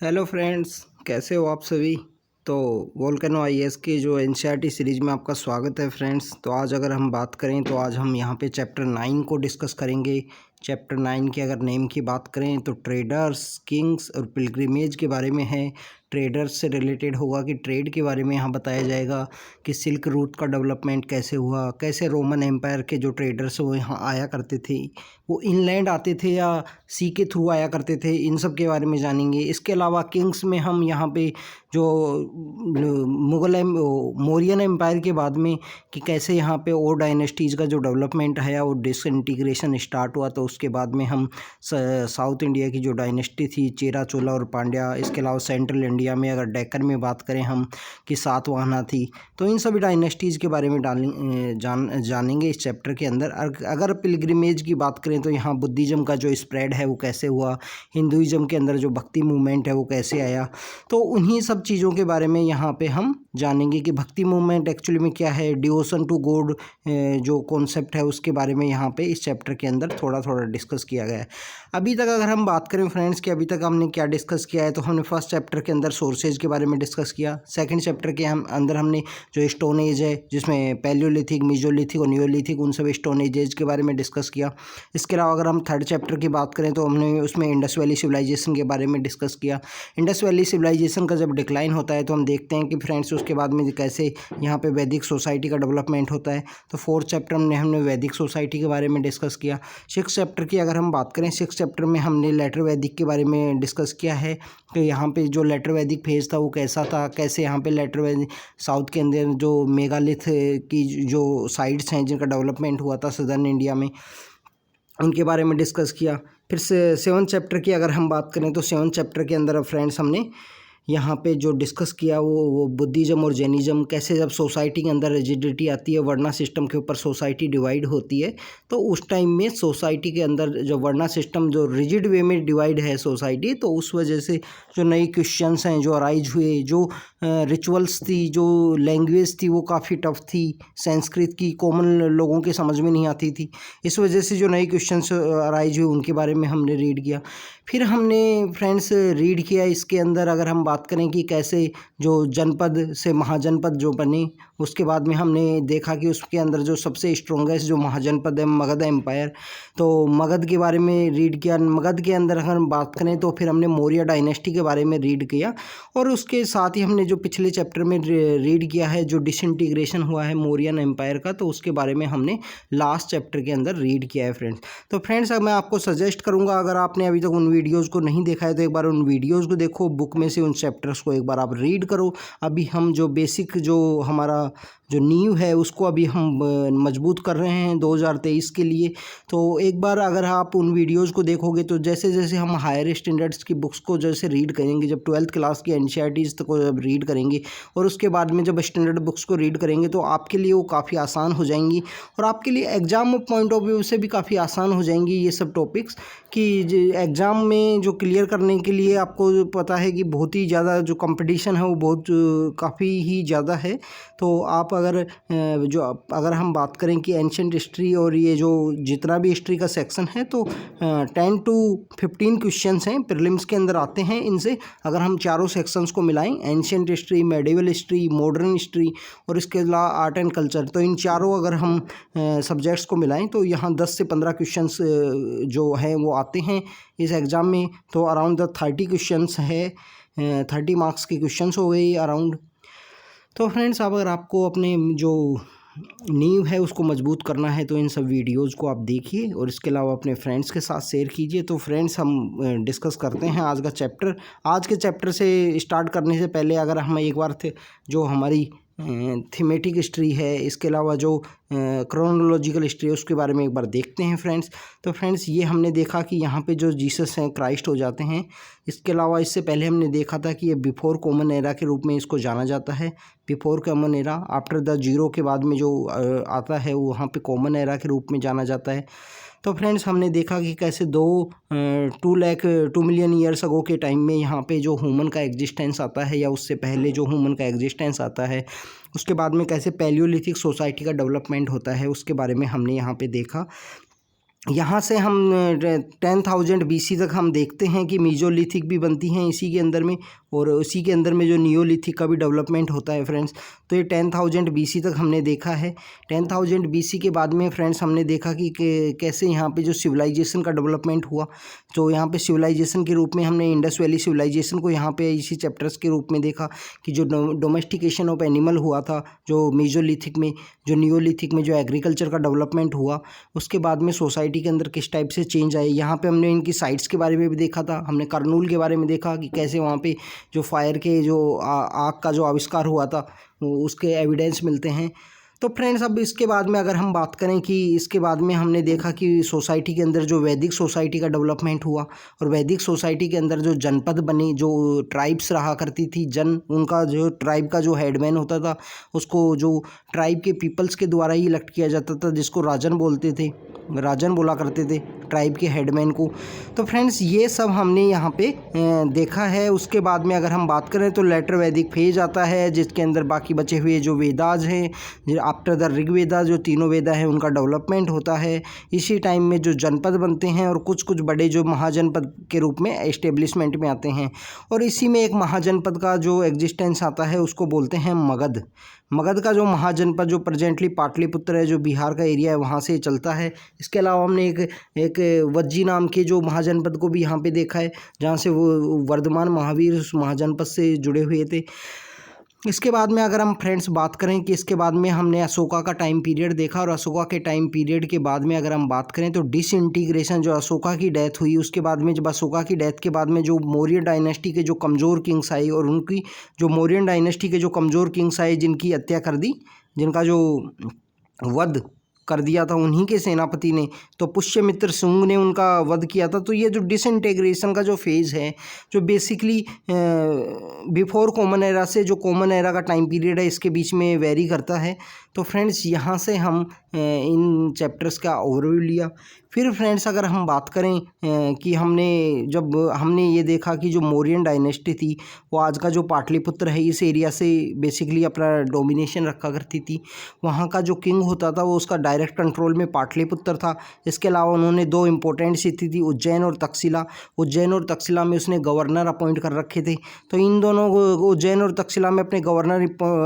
Hello friends, कैसे हो आप सभी। तो वोल्केनो आईएएस की जो एनसीईआरटी सीरीज़ में आपका स्वागत है फ्रेंड्स। तो आज अगर हम बात करें तो आज हम यहाँ पे चैप्टर 9 को डिस्कस करेंगे। चैप्टर 9 की अगर नेम की बात करें तो ट्रेडर्स, किंग्स और पिलग्रिमेज के बारे में है। ट्रेडर्स से रिलेटेड होगा कि ट्रेड के बारे में यहाँ बताया जाएगा कि सिल्क रूट का डेवलपमेंट कैसे हुआ, कैसे रोमन एम्पायर के जो ट्रेडर्स वो यहाँ आया करते थे, वो इनलैंड आते थे या सी के थ्रू आया करते थे, इन सब के बारे में जानेंगे। इसके अलावा किंग्स में हम यहाँ पे जो मौर्यन एम्पायर के बाद में कि कैसे यहाँ पे और डायनेस्टीज़ का जो डेवलपमेंट है और डिसइंटीग्रेशन स्टार्ट हुआ, तो उसके बाद में हम साउथ इंडिया की जो डायनेस्टी थी चेरा, चोला और पांड्या, इसके अलावा सेंट्रल इंडिया में अगर डेक्कन में बात करें हम कि सातवाहना थी, तो इन सभी डायनेस्टीज़ के बारे में जानेंगे इस चैप्टर के अंदर। अगर पिलग्रिमेज की बात करें तो यहाँ बुद्धिज़्म का जो स्प्रेड है वो कैसे हुआ, हिंदुइज़्म के अंदर जो भक्ति मूवमेंट है वो कैसे आया, तो उन्हीं सब चीज़ों के बारे में यहाँ पे हम जानेंगे कि भक्ति मूवमेंट एक्चुअली में क्या है, डिवोशन टू गॉड जो कॉन्सेप्ट है उसके बारे में यहाँ पे इस चैप्टर के अंदर थोड़ा थोड़ा डिस्कस किया गया है। अभी तक अगर हम बात करें फ्रेंड्स कि अभी तक हमने क्या डिस्कस किया है, तो हमने फर्स्ट चैप्टर के अंदर सोर्सेज के बारे में डिस्कस किया। सेकंड चैप्टर के अंदर हमने जो स्टोन एज है जिसमें पैलियोलिथिक, मेसोलिथिक और नियोलिथिक, उन सब स्टोन एजेज के बारे में डिस्कस किया। इसके अलावा अगर हम थर्ड चैप्टर की बात करें तो हमने उसमें इंडस वैली सिविलाइजेशन के बारे में डिस्कस किया। इंडस वैली सिविलाइजेशन का जब डिक्लाइन होता है तो हम देखते हैं कि फ्रेंड्स उसके बाद में कैसे यहाँ पे वैदिक सोसाइटी का डेवलपमेंट होता है। तो फोर्थ चैप्टर में हमने वैदिक सोसाइटी के बारे में डिस्कस किया। सिक्स चैप्टर की अगर हम बात करें, सिक्स चैप्टर में हमने लेटर वैदिक के बारे में डिस्कस किया है कि यहाँ पे जो लेटर वैदिक फेज था वो कैसा था, कैसे यहाँ पे लेटर वैदिक साउथ के अंदर जो मेगालिथ की जो साइट्स हैं जिनका डेवलपमेंट हुआ था सदर्न इंडिया में, उनके बारे में डिस्कस किया। फिर से सेवन चैप्टर की अगर हम बात करें तो सेवन चैप्टर के अंदर फ्रेंड्स हमने यहाँ पे जो डिस्कस किया वो बुद्धिज़्म और जैनिज़्म, कैसे जब सोसाइटी के अंदर रिजिडिटी आती है, वर्ना सिस्टम के ऊपर सोसाइटी डिवाइड होती है, तो उस टाइम में सोसाइटी के अंदर जो वर्ना सिस्टम जो रिजिड वे में डिवाइड है सोसाइटी, तो उस वजह से जो नई क्वेश्चंस हैं जो अराइज हुए, जो रिचुअल्स थी, जो लैंग्वेज थी वो काफ़ी टफ थी, संस्कृत की कॉमन लोगों के समझ में नहीं आती थी, इस वजह से जो नई क्वेश्चंस अराइज हुए उनके बारे में हमने रीड किया। फिर हमने फ्रेंड्स रीड किया इसके अंदर अगर हम बात करें कि कैसे जो जनपद से महाजनपद जो बने, उसके बाद में हमने देखा कि उसके अंदर जो सबसे स्ट्रॉन्गेस्ट जो महाजनपद है मगध एम्पायर, तो मगध के बारे में रीड किया। मगध के अंदर अगर हम बात करें तो फिर हमने मौर्य डायनेस्टी के बारे में रीड किया, और उसके साथ ही हमने जो पिछले चैप्टर में रीड किया है जो डिसइंटीग्रेशन हुआ है मौर्यन एम्पायर का, तो उसके बारे में हमने लास्ट चैप्टर के अंदर रीड किया है फ्रेंड्स। तो फ्रेंड्स अब मैं आपको सजेस्ट करूंगा, अगर आपने अभी तक उन वीडियोज़ को नहीं देखा है तो एक बार उन वीडियोज़ को देखो, बुक में से उन चैप्टर्स को एक बार आप रीड करो। अभी हम जो बेसिक जो हमारा जो नींव है उसको अभी हम मजबूत कर रहे हैं 2023 के लिए। तो एक बार अगर आप उन वीडियोज़ को देखोगे तो जैसे जैसे हम हायर स्टैंडर्ड्स की बुक्स को जैसे रीड करेंगे, जब 12th क्लास की एनसीईआरटीज़ को जब रीड करेंगे और उसके बाद में जब स्टैंडर्ड बुक्स को रीड करेंगे, तो आपके लिए वो काफ़ी आसान हो जाएंगी और आपके लिए एग्ज़ाम पॉइंट ऑफ व्यू से भी काफ़ी आसान हो जाएंगी ये सब टॉपिक्स, कि एग्ज़ाम में जो क्लियर करने के लिए आपको पता है कि बहुत ही ज़्यादा जो कंपटीशन है वो बहुत काफ़ी ही ज़्यादा है। तो आप अगर हम बात करें कि एंशिएंट हिस्ट्री और ये जो जितना भी हिस्ट्री का सेक्शन है, तो 10 to 15 क्वेश्चंस हैं प्रीलिम्स के अंदर आते हैं इनसे। अगर हम चारों सेक्शंस को मिलाएं, ancient history, medieval history, modern history और इसके अलावा आर्ट एंड कल्चर, तो इन चारों अगर हम सब्जेक्ट्स को मिलाएं तो यहाँ 10 से 15 क्वेश्चंस जो हैं वो आते हैं इस एग्ज़ाम में। तो अराउंड 30 क्वेश्चंस है, 30 मार्क्स के क्वेश्चंस हो गए अराउंड। तो फ्रेंड्स अब अगर आपको अपने जो नींव है उसको मजबूत करना है तो इन सब वीडियोज़ को आप देखिए और इसके अलावा अपने फ्रेंड्स के साथ शेयर कीजिए। तो फ्रेंड्स हम डिस्कस करते हैं आज का चैप्टर। आज के चैप्टर से स्टार्ट करने से पहले अगर हम एक बार जो हमारी थीमेटिक हिस्ट्री है, इसके अलावा जो क्रोनोलॉजिकल हिस्ट्री है उसके बारे में एक बार देखते हैं फ्रेंड्स। तो फ्रेंड्स ये हमने देखा कि यहाँ पे जो जीसस हैं क्राइस्ट हो जाते हैं। इसके अलावा इससे पहले हमने देखा था कि ये बिफोर कॉमन एरा के रूप में इसको जाना जाता है। Before common era, after the zero के बाद में जो आता है वो वहाँ पे कॉमन एरा के रूप में जाना जाता है। तो फ्रेंड्स हमने देखा कि कैसे 2 मिलियन ईयर्स अगो के टाइम में यहाँ पे जो ह्यूमन का एग्जिस्टेंस आता है, या उससे पहले जो ह्यूमन का एग्जिस्टेंस आता है, उसके बाद में कैसे पैलियोलिथिक सोसाइटी का डेवलपमेंट होता है उसके बारे में हमने यहाँ पे देखा। यहाँ से हम 10,000 BC तक हम देखते हैं कि मीजोलिथिक भी बनती हैं इसी के अंदर में, और उसी के अंदर में जो नियोलिथिक का भी डेवलपमेंट होता है फ्रेंड्स। तो ये 10,000 BC तक हमने देखा है। 10,000 BC के बाद में फ्रेंड्स हमने देखा कि कैसे यहाँ पे जो सिविलाइजेशन का डेवलपमेंट हुआ। तो यहाँ पे सिविलाइजेशन के रूप में हमने इंडस वैली सिविलाइजेशन को यहाँ पे इसी चैप्टर्स के रूप में देखा कि जो डोमेस्टिकेशन ऑफ एनिमल हुआ था जो मीजोलिथिक में, जो नियोलिथिक में जो एग्रीकल्चर का डेवलपमेंट हुआ, उसके बाद में सोसाइटी के अंदर किस टाइप से चेंज आए। यहाँ पे हमने इनकी साइट्स के बारे में भी देखा था, हमने करनूल के बारे में देखा कि कैसे वहाँ पे जो फायर के जो आग का जो आविष्कार हुआ था उसके एविडेंस मिलते हैं। तो फ्रेंड्स अब इसके बाद में अगर हम बात करें कि इसके बाद में हमने देखा कि सोसाइटी के अंदर जो वैदिक सोसाइटी का डेवलपमेंट हुआ, और वैदिक सोसाइटी के अंदर जो जनपद बनी, जो ट्राइब्स रहा करती थी, उनका जो ट्राइब का जो हेडमैन होता था उसको जो ट्राइब के पीपल्स के द्वारा ही इलेक्ट किया जाता था, जिसको राजन बोलते थे, राजन बोला करते थे ट्राइब के हेडमैन को। तो फ्रेंड्स ये सब हमने यहाँ पे देखा है। उसके बाद में अगर हम बात करें तो लेटर वैदिक फेज आता है, जिसके अंदर बाकी बचे हुए जो वेदाज हैं आफ्टर द ऋग्वेदा, जो तीनों वेदा हैं उनका डेवलपमेंट होता है। इसी टाइम में जो जनपद बनते हैं और कुछ कुछ बड़े जो महाजनपद के रूप में एस्टेब्लिशमेंट में आते हैं, और इसी में एक महाजनपद का जो एग्जिस्टेंस आता है उसको बोलते हैं मगध। मगध का जो महाजनपद जो प्रेजेंटली पाटलिपुत्र है, जो बिहार का एरिया है, वहाँ से चलता है। इसके अलावा हमने एक वज्जी नाम के जो महाजनपद को भी यहाँ पे देखा है, जहाँ से वो वर्धमान महावीर उस महाजनपद से जुड़े हुए थे। इसके बाद में अगर हम फ्रेंड्स बात करें कि इसके बाद में हमने अशोका का टाइम पीरियड देखा, और अशोका के टाइम पीरियड के बाद में अगर हम बात करें तो डिसइंटीग्रेशन, जो अशोका की डेथ हुई उसके बाद में, जब अशोका की डेथ के बाद में जो मौर्य डायनेस्टी के जो कमज़ोर किंग्स आए, और उनकी जो मौर्यन डायनेस्टी के जो कमज़ोर किंग्स आए जिनकी हत्या कर दी, जिनका जो वध कर दिया था उन्हीं के सेनापति ने, तो पुष्यमित्र शुंग ने उनका वध किया था। तो ये जो डिसइंटीग्रेशन का जो फेज़ है, जो बेसिकली बिफोर कॉमन एरा से जो कॉमन एरा का टाइम पीरियड है, इसके बीच में वेरी करता है। तो फ्रेंड्स यहाँ से हम इन चैप्टर्स का ओवरव्यू लिया। फिर फ्रेंड्स अगर हम बात करें कि हमने ये देखा कि जो मौर्यन डायनेस्टी थी वो आज का जो पाटलिपुत्र है इस एरिया से बेसिकली अपना डोमिनेशन रखा करती थी। वहाँ का जो किंग होता था वो उसका डायरेक्ट कंट्रोल में पाटलिपुत्र था। इसके अलावा उन्होंने दो इम्पोर्टेंट सिटी थी, उज्जैन और तक्षशिला। उज्जैन और तक्षशिला में उसने गवर्नर अपॉइंट कर रखे थे। तो इन दोनों उज्जैन और तक्षशिला में अपने गवर्नर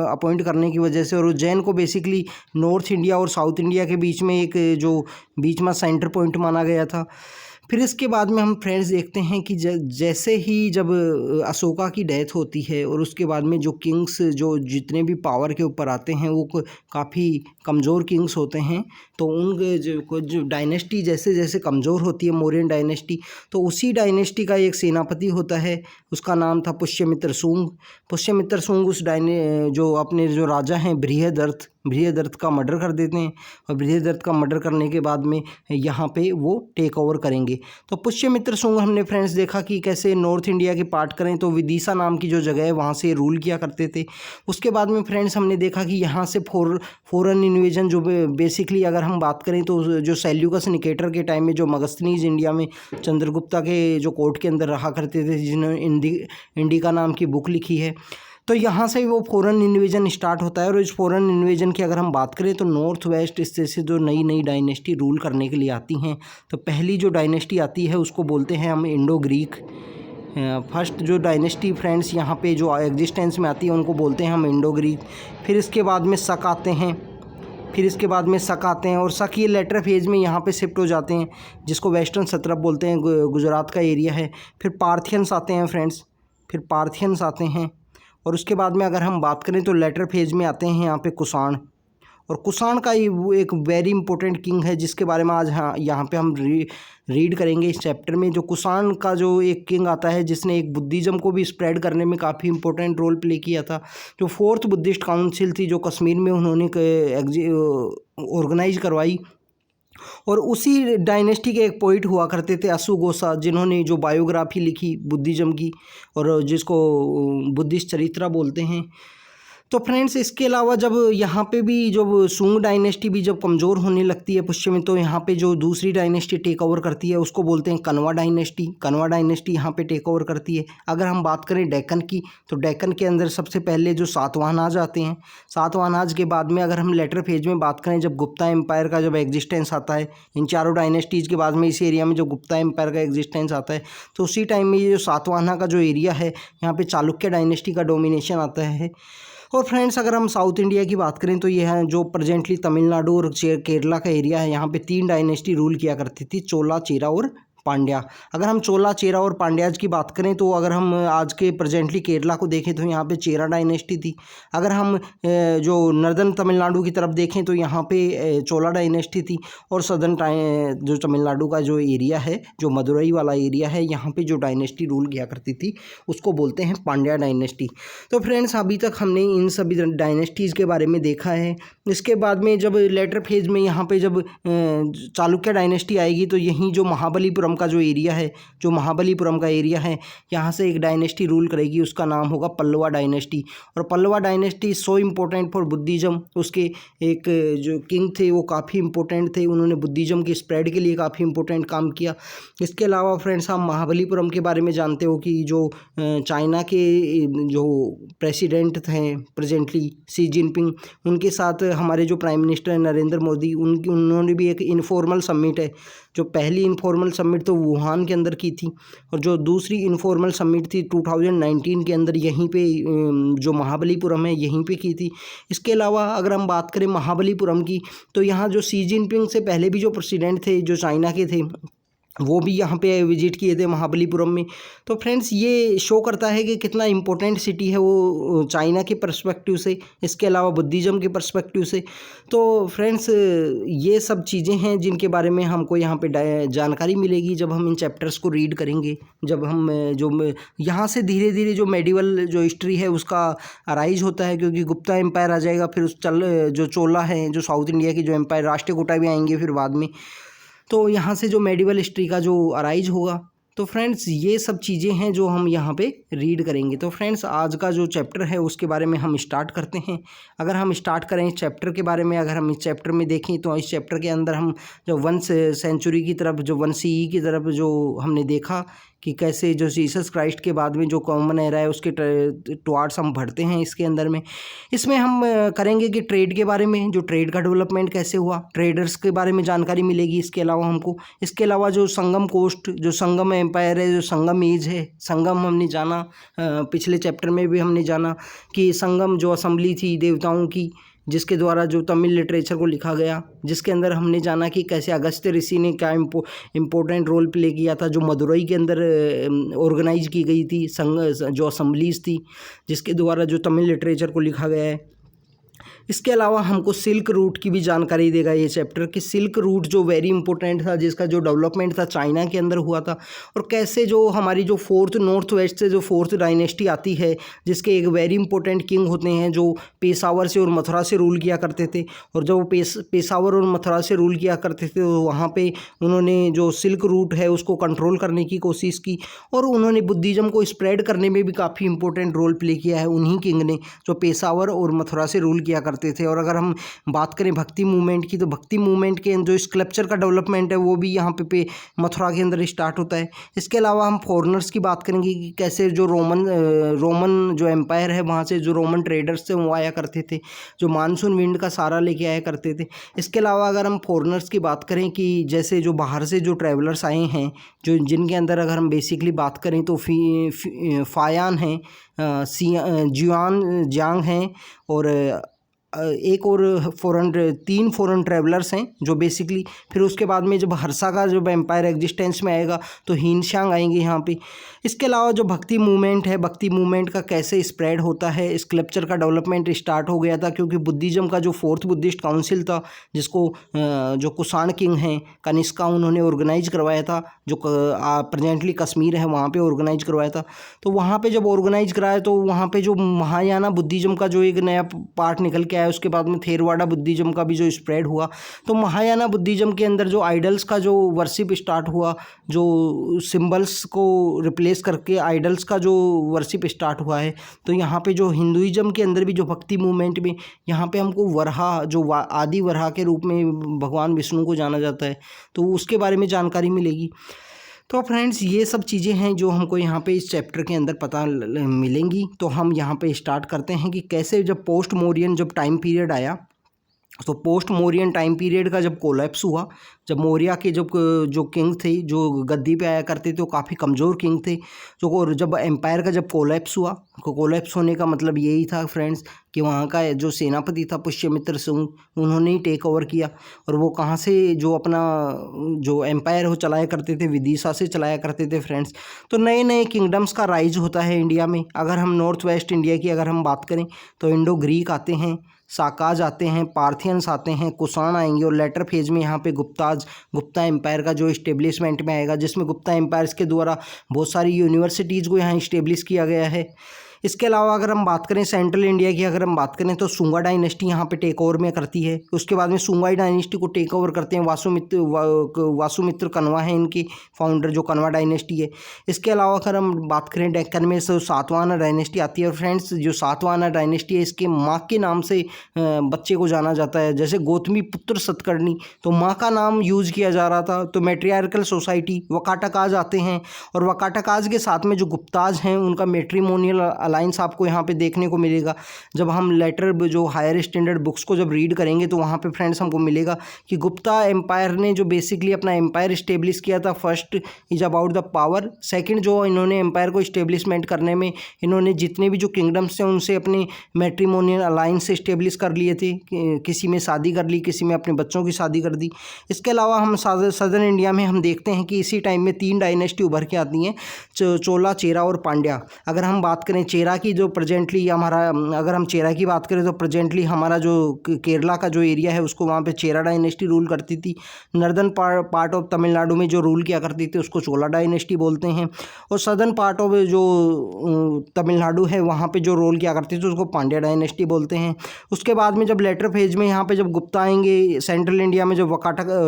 अपॉइंट करने की वजह से, और उज्जैन को बेसिकली नॉर्थ इंडिया और साउथ इंडिया के बीच में एक जो बीच में सेंटर पॉइंट माना गया था। फिर इसके बाद में हम फ्रेंड्स देखते हैं कि जैसे ही जब अशोका की डेथ होती है और उसके बाद में जो किंग्स जो जितने भी पावर के ऊपर आते हैं वो काफ़ी कमज़ोर किंग्स होते हैं। तो उन जो डायनेस्टी जैसे जैसे कमज़ोर होती है मौर्यन डायनेस्टी, तो उसी डायनेस्टी का एक सेनापति होता है, उसका नाम था पुष्यमित्र शुंग। पुष्यमित्र शुंग उस जो अपने जो राजा हैं बृहदर्थ का मर्डर कर देते हैं, और बृहदर्थ का मर्डर करने के बाद में यहाँ पे वो टेक ओवर करेंगे। तो पुष्यमित्र शुंग हमने फ्रेंड्स देखा कि कैसे नॉर्थ इंडिया की पार्ट करें तो विदिशा नाम की जो जगह है वहाँ से रूल किया करते थे। उसके बाद में फ्रेंड्स हमने देखा कि यहाँ से फॉरेन इन्वेजन जो बेसिकली अगर हम बात करें तो जो सेल्यूकस निकेटर के टाइम में जो मगस्थनीज इंडिया में चंद्रगुप्ता के जो कोर्ट के अंदर रहा करते थे, जिन्होंने इंडिका नाम की बुक लिखी है, तो यहाँ से वो फॉरेन इन्वेजन स्टार्ट होता है। और इस फॉरेन इन्वेजन की अगर हम बात करें तो नॉर्थ वेस्ट से जो नई नई डायनेस्टी रूल करने के लिए आती हैं, तो पहली जो डायनेस्टी आती है उसको बोलते हैं हम इंडो ग्रीक। फर्स्ट जो डायनेस्टी फ्रेंड्स यहाँ पे जो एग्जिस्टेंस में आती है उनको बोलते हैं हम इंडो ग्रीक। फिर इसके बाद में शक आते हैं, और शक ये लेटर फेज में यहाँ पे शिफ्ट हो जाते हैं, जिसको वेस्टर्न सत्रप बोलते हैं, गुजरात का एरिया है। फिर पार्थियंस आते हैं फ्रेंड्स, और उसके बाद में अगर हम बात करें तो लेटर फेज में आते हैं यहाँ पे कुषाण। और कुषाण का ये वो एक वेरी इंपॉर्टेंट किंग है जिसके बारे में आज यहाँ पे हम रीड करेंगे इस चैप्टर में। जो कुषाण का जो एक किंग आता है जिसने एक बुद्धिज़्म को भी स्प्रेड करने में काफ़ी इंपॉर्टेंट रोल प्ले किया था। जो फोर्थ बुद्धिस्ट काउंसिल थी जो कश्मीर में उन्होंने ऑर्गेनाइज करवाई, और उसी डायनेस्टी के एक पोइट हुआ करते थे अशुघोषा, जिन्होंने जो बायोग्राफी लिखी बुद्धिज़्म की और जिसको बुद्धिस्ट चरित्रा बोलते हैं। तो फ्रेंड्स इसके अलावा जब यहाँ पे भी जब सुंग डायनेस्टी भी जब कमज़ोर होने लगती है पुष्य में, तो यहाँ पे जो दूसरी डायनेस्टी टेक ओवर करती है उसको बोलते हैं कनवा डायनेस्टी। कनवा डायनेस्टी यहाँ पे टेक ओवर करती है। अगर हम बात करें डेक्कन की, तो डेक्कन के अंदर सबसे पहले जो सातवाहनाज आते हैं। सातवाहनाज के बाद में अगर हम लेटर फेज में बात करें, जब गुप्ता एम्पायर का जब एग्जिस्टेंस आता है, इन चारों डायनेस्टीज़ के बाद में इस एरिया में जो गुप्ता एम्पायर का एग्जिस्टेंस आता है, तो उसी टाइम में ये जो सातवाहना का जो एरिया है, यहाँ पे चालुक्य डायनेस्टी का डोमिनेशन आता है। और फ्रेंड्स अगर हम साउथ इंडिया की बात करें, तो ये है जो प्रेजेंटली तमिलनाडु और केरला का एरिया है, यहाँ पे 3 डायनेस्टी रूल किया करती थी, चोला, चेरा और पांड्या। अगर हम चोला, चेरा और पांड्याज की बात करें, तो अगर हम आज के प्रेजेंटली केरला को देखें तो यहाँ पे चेरा डायनेस्टी थी। अगर हम जो नर्दर्न तमिलनाडु की तरफ देखें तो यहाँ पे चोला डायनेस्टी थी। और सदर्न जो तमिलनाडु का जो एरिया है, जो मदुरई वाला एरिया है, यहाँ पे जो डायनेस्टी रूल किया करती थी उसको बोलते हैं पांड्या डायनेस्टी। तो फ्रेंड्स अभी तक हमने इन सभी डायनेस्टीज़ के बारे में देखा है। इसके बाद में जब लेटर फेज में यहाँ पे जब चालुक्य डायनेस्टी आएगी, तो यहीं जो महाबलीपुरम का जो एरिया है, जो महाबलीपुरम का एरिया है, यहाँ से एक डायनेस्टी रूल करेगी, उसका नाम होगा पल्लवा डायनेस्टी। और Pallava dynasty so important for Buddhism. उसके एक जो किंग थे वो काफ़ी इंपॉर्टेंट थे, उन्होंने बुद्धिज़्म की स्प्रेड के लिए काफ़ी इंपॉर्टेंट काम किया। इसके अलावा फ्रेंड्स हम महाबलीपुरम के बारे में जानते हो कि जो चाइना के जो प्रेसिडेंट थे प्रेजेंटली शी जिनपिंग, उनके साथ हमारे जो प्राइम मिनिस्टर नरेंद्र मोदी, उन्होंने भी एक इनफॉर्मल समिट है, जो पहली इनफॉर्मल समिट तो वुहान के अंदर की थी, और जो दूसरी इनफॉर्मल समिट थी 2019 के अंदर यहीं पे जो महाबलीपुरम है यहीं पे की थी। इसके अलावा अगर हम बात करें महाबलीपुरम की, तो यहाँ जो शी जिनपिंग से पहले भी जो प्रेसिडेंट थे जो चाइना के थे, वो भी यहाँ पे विजिट किए थे महाबलीपुरम में। तो फ्रेंड्स ये शो करता है कि कितना इम्पोर्टेंट सिटी है वो चाइना के पर्सपेक्टिव से, इसके अलावा बुद्धिज़्म के पर्सपेक्टिव से। तो फ्रेंड्स ये सब चीज़ें हैं जिनके बारे में हमको यहाँ पे जानकारी मिलेगी जब हम इन चैप्टर्स को रीड करेंगे। जब हम जो यहाँ से धीरे धीरे जो मेडिवल जो हिस्ट्री है उसका अराइज होता है, क्योंकि गुप्ता एम्पायर आ जाएगा, फिर उस जो चोला है, जो साउथ इंडिया की जो एम्पायर, राष्ट्रकूटा भी आएंगे फिर बाद में। तो यहाँ से जो मेडिवल हिस्ट्री का जो अराइज होगा। तो फ्रेंड्स ये सब चीज़ें हैं जो हम यहाँ पे रीड करेंगे। तो फ्रेंड्स आज का जो चैप्टर है उसके बारे में हम स्टार्ट करते हैं। अगर हम स्टार्ट करें इस चैप्टर के बारे में, अगर हम इस चैप्टर में देखें तो इस चैप्टर के अंदर हम जो 1 सेंचुरी की तरफ, जो 1 CE की तरफ जो हमने देखा कि कैसे जो जीसस क्राइस्ट के बाद में जो कॉमन एरा है उसके टुवार्ड्स हम बढ़ते हैं इसके अंदर में। इसमें हम करेंगे कि ट्रेड के बारे में, जो ट्रेड का डेवलपमेंट कैसे हुआ, ट्रेडर्स के बारे में जानकारी मिलेगी इसके अलावा हमको। इसके अलावा जो संगम कोस्ट, जो संगम एम्पायर है, जो संगम एज है, संगम हमने जाना, पिछले चैप्टर में भी हमने जाना कि संगम जो असेंबली थी देवताओं की, जिसके द्वारा जो तमिल लिटरेचर को लिखा गया, जिसके अंदर हमने जाना कि कैसे अगस्त्य ऋषि ने क्या इम्पोर्टेंट रोल प्ले किया था, जो मदुरई के अंदर ऑर्गेनाइज की गई थी जो असेंबलीज थी, जिसके द्वारा जो तमिल लिटरेचर को लिखा गया है। इसके अलावा हमको सिल्क रूट की भी जानकारी देगा ये चैप्टर, कि सिल्क रूट जो वेरी इंपॉर्टेंट था, जिसका जो डेवलपमेंट था चाइना के अंदर हुआ था, और कैसे जो हमारी जो 4th नॉर्थ वेस्ट से जो 4th डायनेस्टी आती है, जिसके एक वेरी इंपॉर्टेंट किंग होते हैं जो पेशावर से और मथुरा से रूल किया करते थे। और जब वो पेशावर और मथुरा से रूल किया करते थे तो वहाँ पे उन्होंने जो सिल्क रूट है उसको कंट्रोल करने की कोशिश की, और उन्होंने बुद्धिज़्म को स्प्रेड करने में भी काफ़ी इंपॉर्टेंट रोल प्ले किया है उन्हीं किंग ने, जो पेशावर और मथुरा से रूल किया करते थे। और अगर हम बात करें भक्ति मूवमेंट की, तो भक्ति मूवमेंट के जो स्कल्पचर का डेवलपमेंट है वो भी यहाँ पे मथुरा के अंदर स्टार्ट होता है। इसके अलावा हम फॉरेनर्स की बात करेंगे कि कैसे जो रोमन जो एम्पायर है वहाँ से जो रोमन ट्रेडर्स थे वो आया करते थे, जो मानसून विंड का सहारा लेके आया करते थे। इसके अलावा अगर हम फॉरेनर्स की बात करें कि जैसे जो बाहर से जो ट्रैवलर्स आए हैं, जो जिनके अंदर अगर हम बेसिकली बात करें तो फायान हैं, जियान जांग हैं, और एक और 3 फॉरेन ट्रैवलर्स हैं जो बेसिकली, फिर उसके बाद में जब हर्षा का जब एम्पायर एग्जिस्टेंस में आएगा तो हीनशांग आएंगे यहाँ पे। इसके अलावा जो भक्ति मूवमेंट है, भक्ति मूवमेंट का कैसे स्प्रेड होता है, स्कल्पचर का डेवलपमेंट स्टार्ट हो गया था, क्योंकि बुद्धिज़्म का जो 4th बुद्धिस्ट काउंसिल था, जिसको जो कुषाण किंग हैं कनिष्का, उन्होंने ऑर्गेनाइज करवाया था, जो प्रेजेंटली कश्मीर है वहाँ पे ऑर्गेनाइज करवाया था। तो वहाँ पे जब ऑर्गेनाइज कराया तो वहाँ पे जो महायाना बुद्धिज़्म का जो एक नया पार्ट निकल के आया, उसके बाद में थेरवाड़ा बुद्धिज़्म का भी जो स्प्रेड हुआ, तो महायाना बुद्धिज़्म के अंदर जो आइडल्स का जो वर्शिप स्टार्ट हुआ, जो सिंबल्स को रिप्लेस करके आइडल्स का जो वर्शिप स्टार्ट हुआ है, तो यहाँ पे जो हिंदुइज्म के अंदर भी जो भक्ति मूवमेंट में यहाँ पे हमको वराह जो आदि वराह के रूप में भगवान विष्णु को जाना जाता है, तो उसके बारे में जानकारी मिलेगी। तो फ्रेंड्स ये सब चीज़ें हैं जो हमको यहाँ पे इस चैप्टर के अंदर पता मिलेंगी। तो हम यहाँ पे स्टार्ट करते हैं कि कैसे जब पोस्ट मौर्यन जब टाइम पीरियड आया, तो पोस्ट मौर्यन टाइम पीरियड का जब कोलैप्स हुआ, जब मौर्य के जब जो किंग थे जो गद्दी पे आया करते थे वो काफ़ी कमज़ोर किंग थे, जो जब एम्पायर का जब कोलैप्स हुआ, कोलैप्स होने का मतलब यही था फ्रेंड्स कि वहाँ का जो सेनापति था पुष्यमित्र सुंग, उन्होंने ही टेक ओवर किया। और वो कहाँ से जो अपना जो एम्पायर हो चलाया करते थे, विदिशा से चलाया करते थे फ्रेंड्स। तो नए नए किंगडम्स का राइज होता है इंडिया में। अगर हम नॉर्थ वेस्ट इंडिया की अगर हम बात करें तो इंडो ग्रीक आते हैं, साकाज आते हैं, पार्थियंस आते हैं, कुषाण आएंगे, और लेटर फेज में यहाँ पे गुप्ता एम्पायर का जो इस्टेब्लिशमेंट में आएगा, जिसमें गुप्ता एम्पायर्स के द्वारा बहुत सारी यूनिवर्सिटीज़ को यहाँ इस्टेब्लिश किया गया है। इसके अलावा अगर हम बात करें सेंट्रल इंडिया की अगर हम बात करें तो सुंगा डायनेस्टी यहाँ पे टेक ओवर में करती है। उसके बाद में सुंगाई डायनेस्टी को टेक ओवर करते हैं वासुमित्र कनवा है इनकी फाउंडर, जो कनवा डायनेस्टी है। इसके अलावा अगर हम बात करें डेक्कन में तो सातवाहना डायनेस्टी आती है। और फ्रेंड्स जो सातवाहना डायनेस्टी है इसके माँ के नाम से बच्चे को जाना जाता है, जैसे गौतमी पुत्र सतकर्णी, तो माँ का नाम यूज़ किया जा रहा था। तो मैट्रियार्कल सोसाइटी वकाटकाज आते हैं, और वकाटकाज के साथ में जो गुप्ताज हैं उनका मैट्रिमोनियल अलाइंस आपको यहाँ पे देखने को मिलेगा। जब हम लेटर जो हायर स्टैंडर्ड बुक्स को जब रीड करेंगे तो वहाँ पे फ्रेंड्स हमको मिलेगा कि गुप्ता एम्पायर ने जो बेसिकली अपना एम्पायर इस्टेब्लिश किया था, first is about the power, second जो इन्होंने एम्पायर को इस्टेब्लिशमेंट करने में इन्होंने जितने भी जो किंगडम्स थे उनसे अपने मैट्रिमोनियल अलाइंस इस्टेब्लिश कर लिए थे, किसी में शादी कर ली, किसी में अपने बच्चों की शादी कर दी। इसके अलावा हम सदर्न इंडिया में हम देखते हैं कि इसी टाइम में 3 डायनेस्टी उभर के आती हैं, चोला, चेरा और पांड्या। अगर हम बात करें चेरा की, जो प्रेजेंटली हमारा अगर हम चेरा की बात करें तो प्रेजेंटली हमारा जो केरला का जो एरिया है उसको वहाँ पे चेरा डायनेस्टी रूल करती थी। नॉर्दर्न पार्ट ऑफ तमिलनाडु में जो रूल किया करती थी उसको चोला डायनेस्टी बोलते हैं, और सदर्न पार्ट ऑफ जो तमिलनाडु है वहाँ पे जो रूल किया करती थी उसको पांड्या डायनेस्टी बोलते हैं। उसके बाद में जब लेटर फेज में यहाँ पे जब गुप्ता आएंगे, सेंट्रल इंडिया में जब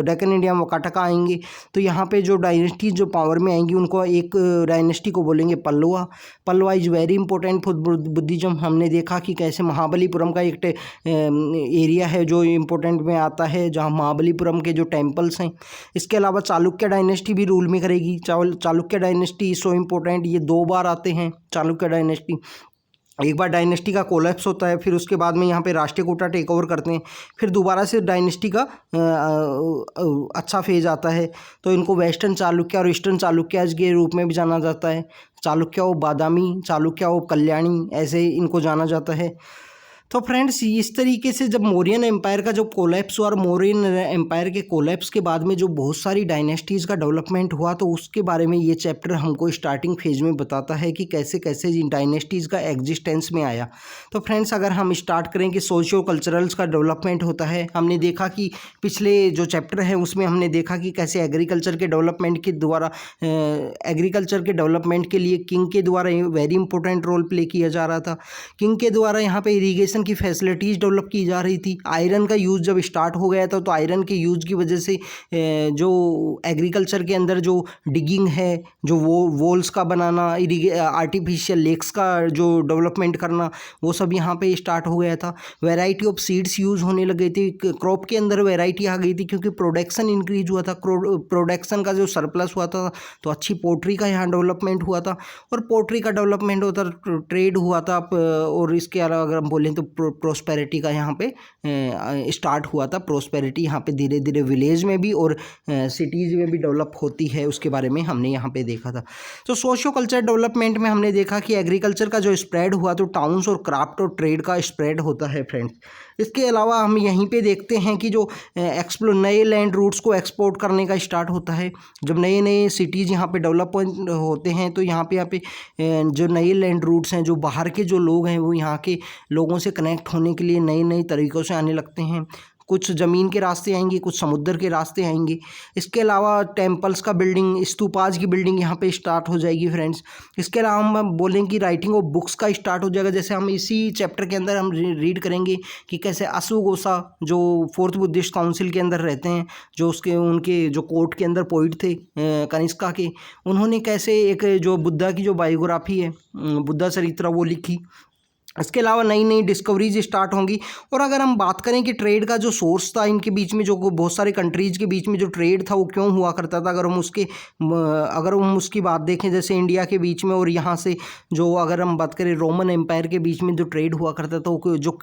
डेक्कन इंडिया में वकाटका आएंगे, तो यहाँ पे जो डायनेस्टी जो पावर में आएंगी उनको एक डायनेस्टी को बोलेंगे Pallava. Pallava is very important for Buddhism. हमने देखा कि कैसे महाबलीपुरम का एक एरिया है जो इम्पोर्टेंट में आता है, जहाँ महाबलीपुरम के जो टेम्पल्स हैं। इसके अलावा चालुक्य डायनेस्टी भी रूल में करेगी। चालुक्य डायनेस्टी सो इम्पोर्टेंट, ये 2 बार आते हैं चालुक्य डायनेस्टी। एक बार डायनेस्टी का कोलैप्स होता है, फिर उसके बाद में यहाँ पे राष्ट्रकूटा टेक ओवर करते हैं, फिर दोबारा से डायनेस्टी का अच्छा फेज आता है। तो इनको वेस्टर्न चालुक्य और ईस्टर्न चालुक्य के रूप में भी जाना जाता है। चालुक्य और बादामी, चालुक्य और कल्याणी, ऐसे इनको जाना जाता है। तो फ्रेंड्स इस तरीके से जब मौर्यन एम्पायर का जो कोलैप्स हुआ और मौर्यन एम्पायर के कोलैप्स के बाद में जो बहुत सारी डायनेस्टीज़ का डेवलपमेंट हुआ, तो उसके बारे में ये चैप्टर हमको स्टार्टिंग फेज में बताता है कि कैसे कैसे इन डायनेस्टीज़ का एग्जिस्टेंस में आया। तो फ्रेंड्स अगर हम स्टार्ट करें कि सोशियो कल्चरल्स का डेवलपमेंट होता है, हमने देखा कि पिछले जो चैप्टर है उसमें हमने देखा कि कैसे एग्रीकल्चर के डेवलपमेंट के द्वारा एग्रीकल्चर के डेवलपमेंट के लिए किंग के द्वारा वेरी इंपॉर्टेंट रोल प्ले किया जा रहा था। किंग के द्वारा यहाँ पे इरीगेशन की फैसिलिटीज़ डेवलप की जा रही थी। आयरन का यूज़ जब स्टार्ट हो गया था तो आयरन के यूज़ की वजह से जो एग्रीकल्चर के अंदर जो डिगिंग है, जो वो वॉल्स का बनाना, आर्टिफिशियल लेक्स का जो डेवलपमेंट करना, वो सब यहाँ पे स्टार्ट हो गया था। वैरायटी ऑफ सीड्स यूज़ होने लग गई थी, क्रॉप के अंदर वैरायटी आ गई थी क्योंकि प्रोडक्शन इंक्रीज हुआ था। प्रोडक्शन का जो सरप्लस हुआ था तो अच्छी पोल्ट्री का यहाँ डेवलपमेंट हुआ था, और पोल्ट्री का डेवलपमेंट होता ट्रेड हुआ था। और इसके अलावा अगर हम बोलें तो प्रोस्पेरिटी का यहाँ पे स्टार्ट हुआ था। प्रोस्पेरिटी यहाँ पे धीरे धीरे विलेज में भी और सिटीज़ में भी डेवलप होती है, उसके बारे में हमने यहाँ पे देखा था। तो सोशियो कल्चर डेवलपमेंट में हमने देखा कि एग्रीकल्चर का जो स्प्रेड हुआ तो टाउन्स और क्राफ्ट और ट्रेड का स्प्रेड होता है फ्रेंड्स। इसके अलावा हम यहीं पे देखते हैं कि जो नए लैंड रूट्स को एक्सपोर्ट करने का स्टार्ट होता है। जब नए नए सिटीज़ यहाँ पे डेवलप होते हैं तो यहाँ पे जो नए लैंड रूट्स हैं, जो बाहर के जो लोग हैं वो यहाँ के लोगों से कनेक्ट होने के लिए नए नए तरीक़ों से आने लगते हैं। कुछ ज़मीन के रास्ते आएंगे, कुछ समुद्र के रास्ते आएंगे। इसके अलावा टेम्पल्स का बिल्डिंग, स्तूपाज की बिल्डिंग यहाँ पे स्टार्ट हो जाएगी फ्रेंड्स। इसके अलावा हम बोलेंगे कि राइटिंग ऑफ बुक्स का स्टार्ट हो जाएगा। जैसे हम इसी चैप्टर के अंदर हम रीड करेंगे कि कैसे अश्वघोषा जो 4th बुद्धिस्ट काउंसिल के अंदर रहते हैं, जो उनके जो कोर्ट के अंदर पोइट थे कनिष्का के, उन्होंने कैसे एक जो बुद्धा की जो बायोग्राफी है, बुद्धा चरित्र, वो लिखी। इसके अलावा नई नई डिस्कवरीज स्टार्ट होंगी। और अगर हम बात करें कि ट्रेड का जो सोर्स था इनके बीच में, जो बहुत सारे कंट्रीज़ के बीच में जो ट्रेड था वो क्यों हुआ करता था, अगर हम उसकी बात देखें, जैसे इंडिया के बीच में और यहाँ से जो अगर हम बात करें रोमन एम्पायर के बीच में जो ट्रेड हुआ करता था, जो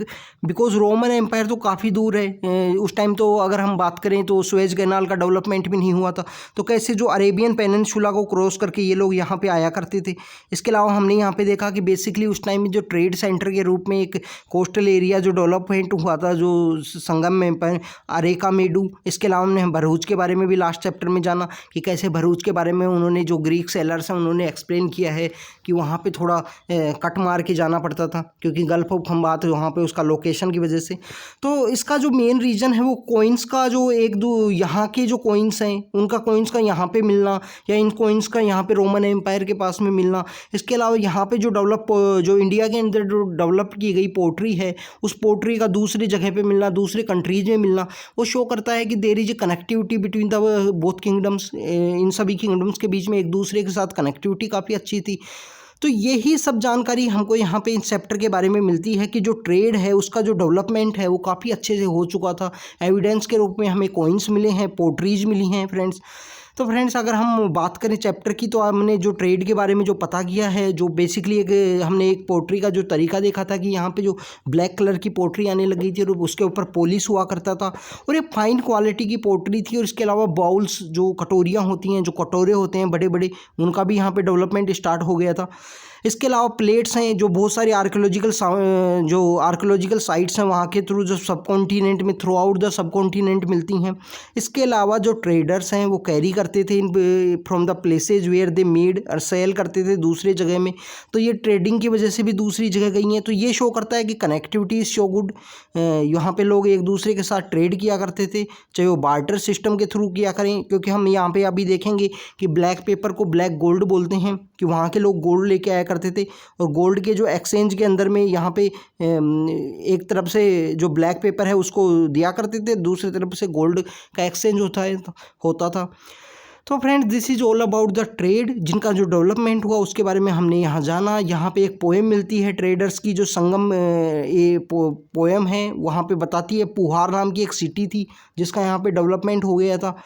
बिकॉज रोमन एम्पायर तो काफ़ी दूर है उस टाइम, तो अगर हम बात करें तो सुएज कैनाल का डेवलपमेंट भी नहीं हुआ था, तो कैसे जो अरेबियन पेनिनसुला को क्रॉस करके ये लोग यहाँ पर आया करते थे। इसके अलावा हमने यहाँ पर देखा कि बेसिकली उस टाइम में जो ट्रेड सेंटर के रूप में एक कोस्टल एरिया जो डेवलपमेंट हुआ था, जो संगम में अरेका मेडू। इसके अलावा हमने भरूच के बारे में भी लास्ट चैप्टर में जाना कि कैसे भरूच के बारे में उन्होंने जो ग्रीक सेलर्स हैं उन्होंने एक्सप्लेन किया है कि वहाँ पे थोड़ा कट मार के जाना पड़ता था, क्योंकि गल्फ ऑफ खंबात वहाँ पे उसका लोकेशन की वजह से। तो इसका जो मेन रीज़न है वो कोइंस का, जो एक दो यहाँ के जो कोइंस हैं उनका कोइंस का यहाँ पे मिलना, या इन कोइंस का यहाँ पे रोमन एम्पायर के पास में मिलना। इसके अलावा यहाँ पे जो इंडिया के अंदर जो डेवलप की गई पोट्री है, उस पोट्री का दूसरी जगह पे मिलना, दूसरे कंट्रीज में मिलना, वो शो करता है कि there is a connectivity between the both kingdoms. इन सभी किंगडम्स के बीच में एक दूसरे के साथ कनेक्टिविटी काफ़ी अच्छी थी। तो यही सब जानकारी हमको यहाँ पे इस चैप्टर के बारे में मिलती है कि जो ट्रेड है उसका जो डेवलपमेंट है वो काफ़ी अच्छे से हो चुका था। एविडेंस के रूप में हमें कॉइन्स मिले हैं, पोट्रीज मिली हैं फ्रेंड्स। तो फ्रेंड्स अगर हम बात करें चैप्टर की, तो हमने जो ट्रेड के बारे में जो पता किया है, जो बेसिकली हमने एक पोट्री का जो तरीका देखा था कि यहाँ पे जो ब्लैक कलर की पोट्री आने लगी थी और उसके ऊपर पॉलिश हुआ करता था, और ये फाइन क्वालिटी की पोट्री थी। और इसके अलावा बाउल्स, जो कटोरियाँ होती हैं, जो कटोरे होते हैं बड़े बड़े, उनका भी यहाँ पर डेवलपमेंट स्टार्ट हो गया था। इसके अलावा प्लेट्स हैं, जो बहुत सारी आर्कोलॉजिकल साइट्स हैं वहाँ के थ्रू जो सब कॉन्टीनेंट में, through out the sub continent मिलती हैं। इसके अलावा जो ट्रेडर्स हैं वो कैरी करते थे from the places where they made, और सेल करते थे दूसरे जगह में, तो ये ट्रेडिंग की वजह से भी दूसरी जगह गई हैं। तो ये शो करता है कि कनेक्टिविटी इज शो गुड। यहाँ पे लोग एक दूसरे के साथ ट्रेड किया करते थे, चाहे वो बार्टर सिस्टम के थ्रू किया करें, क्योंकि हम यहाँ पे अभी देखेंगे कि ब्लैक पेपर को ब्लैक गोल्ड बोलते हैं, कि वहाँ के लोग गोल्ड लेके आया करते थे, और गोल्ड के जो एक्सचेंज के अंदर में यहाँ पे एक तरफ से जो ब्लैक पेपर है उसको दिया करते थे, दूसरी तरफ से गोल्ड का एक्सचेंज होता था। तो friends this is all about the trade, जिनका जो डेवलपमेंट हुआ उसके बारे में हमने यहाँ जाना। यहाँ पे एक पोएम मिलती है ट्रेडर्स की, जो संगम ये पोएम है, वहाँ पे बताती है पुहार नाम की एक सिटी थी जिसका यहाँ पे डेवलपमेंट हो गया था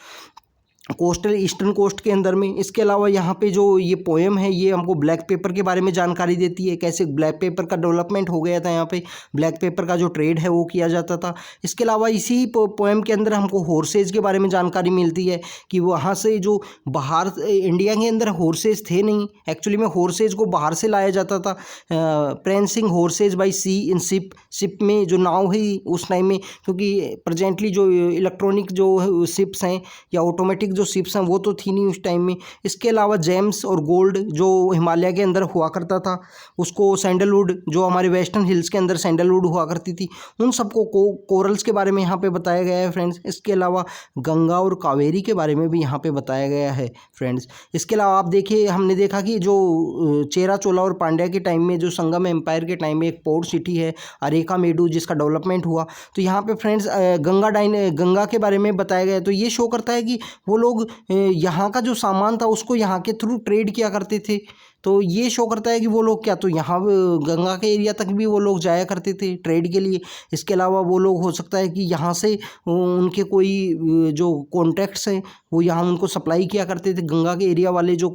कोस्टल ईस्टर्न कोस्ट के अंदर में। इसके अलावा यहाँ पे जो ये पोएम है ये हमको ब्लैक पेपर के बारे में जानकारी देती है, कैसे ब्लैक पेपर का डेवलपमेंट हो गया था, यहाँ पे ब्लैक पेपर का जो ट्रेड है वो किया जाता था। इसके अलावा इसी पोएम के अंदर हमको हॉर्सेज के बारे में जानकारी मिलती है कि वहाँ से जो बाहर, इंडिया के अंदर हॉर्सेज थे नहीं, एक्चुअली में हॉर्सेज को बाहर से लाया जाता था, प्रेंसिंग horses by sea in ship में जो नाव है उस टाइम में, क्योंकि प्रेजेंटली जो इलेक्ट्रॉनिक जो शिप्स हैं या ऑटोमेटिक जो शिप्स हैं वो तो थी नहीं उस टाइम में। इसके अलावा जेम्स और गोल्ड जो हिमालय के अंदर हुआ करता था, उसको सैंडलवुड, जो हमारे वेस्टर्न हिल्स के अंदर सैंडलवुड हुआ करती थी, उन सबको कोरल्स के बारे में यहाँ पे बताया गया है फ्रेंड्स। इसके अलावा गंगा और कावेरी के बारे में भी यहाँ पे बताया गया है फ्रेंड्स। इसके अलावा आप देखिए, हमने देखा कि जो चेरा चोला और पांड्या के टाइम में, जो संगम एम्पायर के टाइम में एक पोर्ट सिटी है अरेका मेडू, जिसका डेवलपमेंट हुआ, तो यहाँ पे फ्रेंड्स गंगा के बारे में बताया गया। तो ये शो करता है कि वो लोग यहाँ का जो सामान था उसको यहाँ के थ्रू ट्रेड किया करते थे। तो ये शो करता है कि वो लोग क्या, तो यहाँ गंगा के एरिया तक भी वो लोग जाया करते थे ट्रेड के लिए। इसके अलावा वो लोग हो सकता है कि यहाँ से उनके कोई जो कॉन्ट्रैक्ट्स हैं वो यहाँ उनको सप्लाई किया करते थे, गंगा के एरिया वाले जो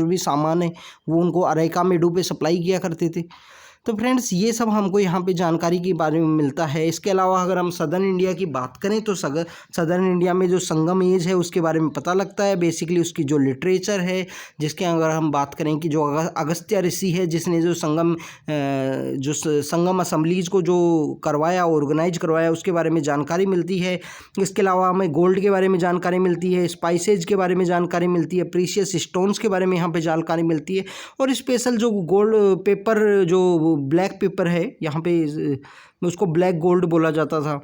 भी सामान है वो उनको अरेका मेडू पे सप्लाई किया करते थे। तो फ्रेंड्स ये सब हमको यहाँ पे जानकारी के बारे में मिलता है। इसके अलावा अगर हम सदर्न इंडिया की बात करें तो सदर्न इंडिया में जो संगम एज है उसके बारे में पता लगता है, बेसिकली उसकी जो लिटरेचर है, जिसके अगर हम बात करें कि जो अगस्त्य ऋषि है जिसने जो संगम असम्बलीज को जो करवाया, ऑर्गेनाइज करवाया, उसके बारे में जानकारी मिलती है। इसके अलावा हमें गोल्ड के बारे में जानकारी मिलती है, स्पाइसेज के बारे में जानकारी मिलती है, प्रीशियस स्टोन्स के बारे में यहाँ पर जानकारी मिलती है, और स्पेशल जो गोल्ड पेपर जो ब्लैक पेपर है यहाँ पे उसको ब्लैक गोल्ड बोला जाता था।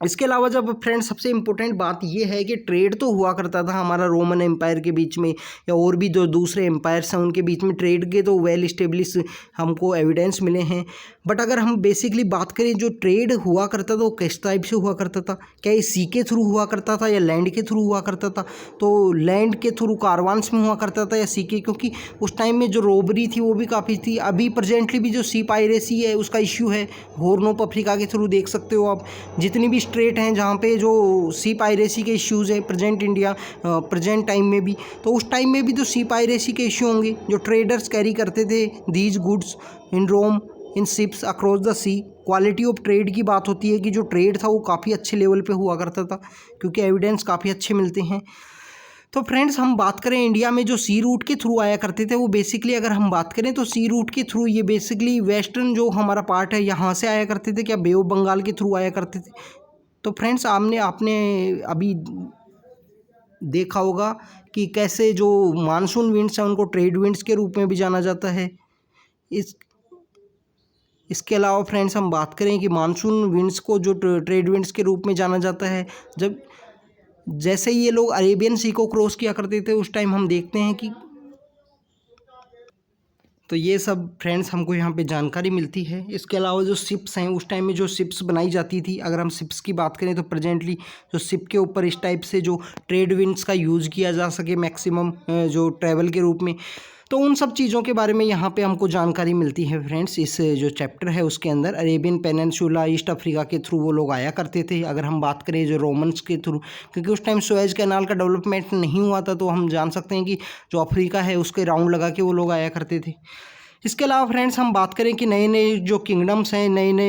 इसके अलावा जब फ्रेंड्स सबसे इम्पोर्टेंट बात ये है कि ट्रेड तो हुआ करता था हमारा रोमन एम्पायर के बीच में या और भी जो दूसरे एम्पायर्स हैं उनके बीच में, ट्रेड के तो वेल इस्टेब्लिश हमको एविडेंस मिले हैं। बट अगर हम बेसिकली बात करें जो ट्रेड हुआ करता था वो किस टाइप से हुआ करता था, क्या ये सी के थ्रू हुआ करता था या लैंड के थ्रू हुआ करता था? तो लैंड के थ्रू कारवान्स में हुआ करता था या सी के, क्योंकि उस टाइम में जो रोबरी थी वो भी काफ़ी थी। अभी प्रेजेंटली भी जो सी पायरेसी है उसका इश्यू है, हॉर्न ऑफ अफ्रीका के थ्रू देख सकते हो आप। जितनी भी स्ट्रेट हैं जहाँ पे जो सी पायरेसी के इश्यूज़ हैं प्रेजेंट टाइम में भी, तो उस टाइम में भी तो सी पायरेसी के इश्यू होंगे। जो ट्रेडर्स कैरी करते थे these goods in Rome in ships across the sea, quality of trade की बात होती है कि जो ट्रेड था वो काफ़ी अच्छे लेवल पे हुआ करता था, क्योंकि एविडेंस काफ़ी अच्छे मिलते हैं। तो फ्रेंड्स हम बात करें इंडिया में जो सी रूट के थ्रू आया करते थे, वो बेसिकली अगर हम बात करें तो सी रूट के थ्रू ये बेसिकली वेस्टर्न जो हमारा पार्ट है यहाँ से आया करते थे, क्या बे ऑफ बंगाल के थ्रू आया करते थे। तो फ्रेंड्स आपने अभी देखा होगा कि कैसे जो मानसून विंड्स हैं उनको ट्रेड विंड्स के रूप में भी जाना जाता है। इसके अलावा फ्रेंड्स हम बात करें कि मानसून विंड्स को जो ट्रेड विंड्स के रूप में जाना जाता है, जब जैसे ये लोग अरेबियन सी को क्रॉस किया करते थे उस टाइम हम देखते हैं कि, तो ये सब फ्रेंड्स हमको यहाँ पे जानकारी मिलती है। इसके अलावा जो शिप्स हैं उस टाइम में जो शिप्स बनाई जाती थी, अगर हम शिप्स की बात करें तो प्रेजेंटली जो शिप के ऊपर इस टाइप से जो ट्रेड विंड्स का यूज़ किया जा सके मैक्सिमम जो ट्रैवल के रूप में, तो उन सब चीज़ों के बारे में यहाँ पे हमको जानकारी मिलती है फ्रेंड्स। इस जो चैप्टर है उसके अंदर अरेबियन पेनिनसुला ईस्ट अफ्रीका के थ्रू वो लोग आया करते थे। अगर हम बात करें जो रोमन्स के थ्रू, क्योंकि उस टाइम सुएज कैनाल का डेवलपमेंट नहीं हुआ था, तो हम जान सकते हैं कि जो अफ्रीका है उसके राउंड लगा के वो लोग आया करते थे। इसके अलावा फ्रेंड्स हम बात करें कि नए नए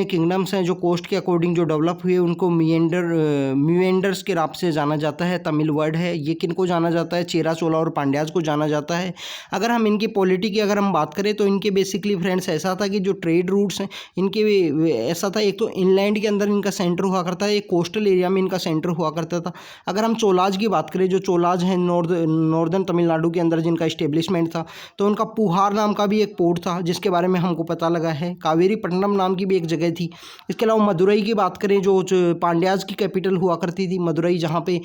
किंगडम्स हैं जो कोस्ट के अकॉर्डिंग जो डेवलप हुए उनको म्यूएंडर्स के नाम से जाना जाता है, तमिल वर्ड है ये। किन को जाना जाता है? चेरा चोला और पांड्याज को जाना जाता है। अगर हम इनकी पॉलिटी की अगर हम बात करें तो इनके बेसिकली फ्रेंड्स ऐसा था कि जो ट्रेड रूट्स हैं इनके ऐसा था, एक तो इनलैंड के अंदर इनका सेंटर हुआ करता है, एक कोस्टल एरिया में इनका सेंटर हुआ करता था। अगर हम चोलाज की बात करें, जो चोलाज हैं नॉर्दर्न तमिलनाडु के अंदर जिनका इस्टेब्लिशमेंट था, तो उनका पुहार नाम का भी एक पोर्ट था जिसके बारे में हमको पता लगा है। कावेरी पट्टनम नाम की भी एक जगह थी। इसके अलावा मदुरई की बात करें जो पांड्याज की कैपिटल हुआ करती थी मदुरई, जहाँ पे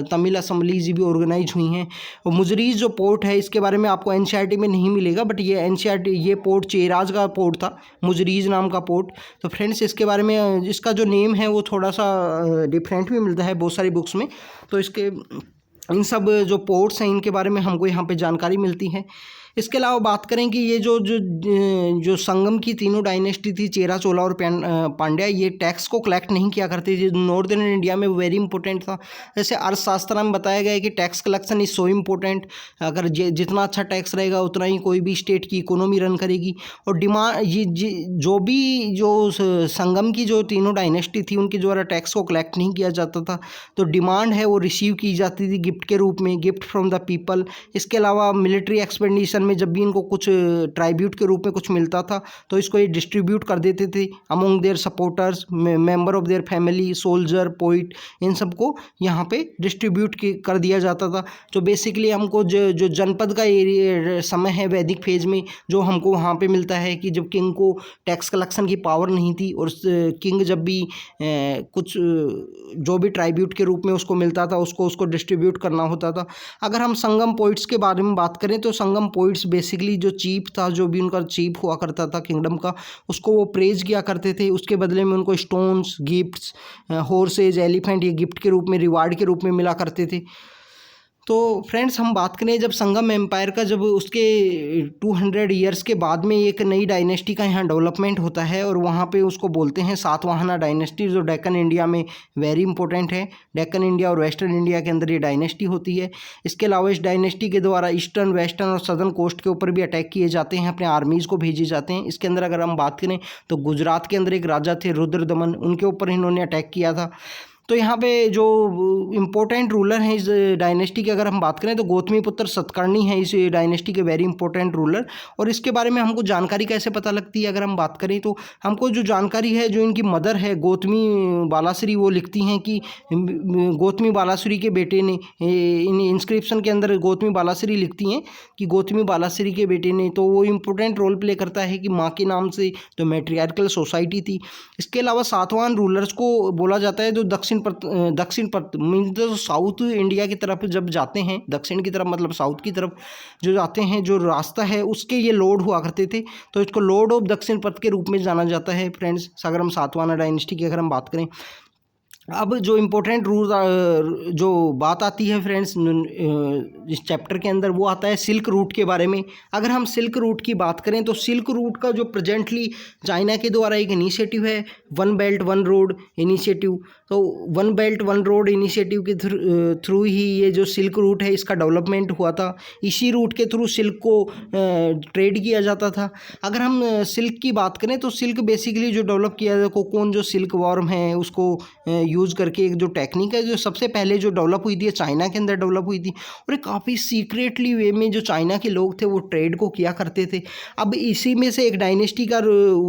तमिल असम्बलीज भी ऑर्गेनाइज हुई हैं। और मुजरीज जो पोर्ट है इसके बारे में आपको एनसीईआरटी में नहीं मिलेगा, बट ये एनसीईआरटी ये पोर्ट चेराज का पोर्ट था, मुजरीज नाम का पोर्ट। तो फ्रेंड्स इसके बारे में इसका जो नेम है वो थोड़ा सा डिफरेंट भी मिलता है बहुत सारी बुक्स में। तो इसके इन सब जो पोर्ट्स हैं इनके बारे में हमको यहाँ पे जानकारी मिलती है। इसके अलावा बात करें कि ये जो संगम की तीनों डायनेस्टी थी, चेरा चोला और पांड्या, ये टैक्स को कलेक्ट नहीं किया करती थी। नॉर्दर्न इंडिया में वेरी इंपॉर्टेंट था। जैसे अर्थशास्त्र में बताया गया है कि tax collection is so important, अगर जितना अच्छा टैक्स रहेगा उतना ही कोई भी स्टेट की इकोनॉमी रन करेगी। और डिमांड जो संगम की जो तीनों डायनेस्टी थी उनके द्वारा टैक्स को कलेक्ट नहीं किया जाता था, तो डिमांड है वो रिसीव की जाती थी गिफ्ट के रूप में, गिफ्ट फ्रॉम द पीपल। इसके अलावा मिलिट्री एक्सपेंडिशन में जब भी इनको कुछ ट्राइब्यूट के रूप में कुछ मिलता था तो इसको ये डिस्ट्रीब्यूट कर देते थे among their supporters, member of their family, soldier, poet, इन सबको यहाँ पे डिस्ट्रीब्यूट कर दिया जाता था। जो बेसिकली हमको जो जनपद का एरिया समय है वैदिक फेज में, जो हमको वहाँ पे मिलता है कि जब किंग को टैक्स कलेक्शन की पावर नहीं थी और किंग जब भी कुछ जो भी ट्राइब्यूट के रूप में उसको मिलता था उसको डिस्ट्रीब्यूट करना होता था। अगर हम संगम पोइट्स के बारे में बात करें तो संगम पोइट्स बेसिकली जो चीफ था, जो भी उनका चीफ हुआ करता था किंगडम का, उसको वो प्रेज किया करते थे। उसके बदले में उनको स्टोन्स, गिफ्ट्स, हॉर्सेज, एलिफेंट ये गिफ्ट के रूप में, रिवार्ड के रूप में मिला करते थे। तो फ्रेंड्स हम बात करें जब संगम एम्पायर का जब उसके 200 ईयर्स के बाद में एक नई डायनेस्टी का यहाँ डेवलपमेंट होता है और वहाँ पे उसको बोलते हैं सातवाहना डायनेस्टी, जो डेक्कन इंडिया में वेरी इंपॉर्टेंट है। डेक्कन इंडिया और वेस्टर्न इंडिया के अंदर ये डायनेस्टी होती है। इसके अलावा इस डायनेस्टी के द्वारा ईस्टर्न, वेस्टर्न और सदर्न कोस्ट के ऊपर भी अटैक किए जाते हैं, अपने आर्मीज़ को भेजे जाते हैं। इसके अंदर अगर हम बात करें तो गुजरात के अंदर एक राजा थे रुद्रदमन, उनके ऊपर इन्होंने अटैक किया था। तो यहाँ पे जो इम्पोर्टेंट रूलर हैं इस डायनेस्टी की अगर हम बात करें तो गौतमीपुत्र सतकर्णी है इस डायनेस्टी के वेरी इंपॉर्टेंट रूलर। और इसके बारे में हमको जानकारी कैसे पता लगती है अगर हम बात करें तो हमको जो जानकारी है, जो इनकी मदर है गौतमी बालाश्री, वो लिखती हैं कि गौतमी बालाश्री के बेटे ने, इन इंस्क्रिप्शन के अंदर गौतमी बालाश्री लिखती हैं कि गौतमी बालाश्री के बेटे ने, तो वो इम्पोर्टेंट रोल प्ले करता है कि माँ के नाम से तो मैट्रियार्कल सोसाइटी थी। इसके अलावा सातवां रूलर्स को बोला जाता है जो दक्षिण मीन तो साउथ इंडिया की तरफ जब जाते हैं, दक्षिण की तरफ मतलब साउथ की तरफ जो जाते हैं, जो रास्ता है उसके ये लॉर्ड हुआ करते थे, तो इसको लॉर्ड ऑफ दक्षिण पथ के रूप में जाना जाता है फ्रेंड्स, अगर हम सातवां डायनेस्टी की अगर हम बात करें। अब जो इम्पोर्टेंट रूल जो बात आती है फ्रेंड्स इस चैप्टर के अंदर, वो आता है सिल्क रूट के बारे में। अगर हम सिल्क रूट की बात करें तो सिल्क रूट का जो प्रेजेंटली चाइना के द्वारा एक इनिशिएटिव है, one belt one road initiative, तो one belt one road initiative के थ्रू ही ये जो सिल्क रूट है इसका डेवलपमेंट हुआ था। इसी रूट के थ्रू सिल्क को ट्रेड किया जाता था। अगर हम सिल्क की बात करें तो सिल्क बेसिकली जो डेवलप किया जाता है, कोकोन जो सिल्क वॉर्म है उसको यूज़ करके एक जो टेक्निक है जो सबसे पहले जो डेवलप हुई थी चाइना के अंदर डेवलप हुई थी, और एक काफ़ी सीक्रेटली वे में जो चाइना के लोग थे वो ट्रेड को किया करते थे। अब इसी में से एक डायनेस्टी का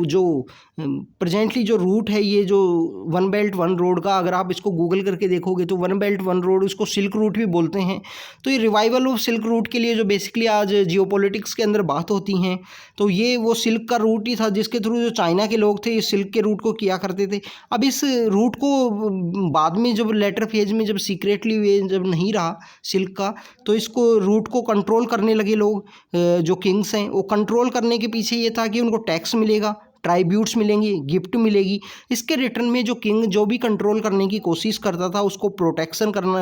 जो प्रेजेंटली जो रूट है, ये जो वन बेल्ट वन रोड का, अगर आप इसको गूगल करके देखोगे तो वन बेल्ट वन रोड, उसको सिल्क रूट भी बोलते हैं। तो ये रिवाइवल ऑफ सिल्क रूट के लिए जो बेसिकली आज जियोपॉलिटिक्स के अंदर बात होती हैं, तो ये वो सिल्क का रूट ही था जिसके थ्रू जो चाइना के लोग थे ये सिल्क के रूट को किया करते थे। अब इस रूट को बाद में जब लेटर फेज में जब सीक्रेटली वे जब नहीं रहा सिल्क का, तो इसको रूट को कंट्रोल करने लगे लोग, जो किंग्स हैं वो कंट्रोल करने के पीछे ये था कि उनको टैक्स मिलेगा, ट्राइब्यूट्स मिलेंगी, गिफ्ट मिलेगी। इसके रिटर्न में जो किंग जो भी कंट्रोल करने की कोशिश करता था उसको प्रोटेक्शन करना,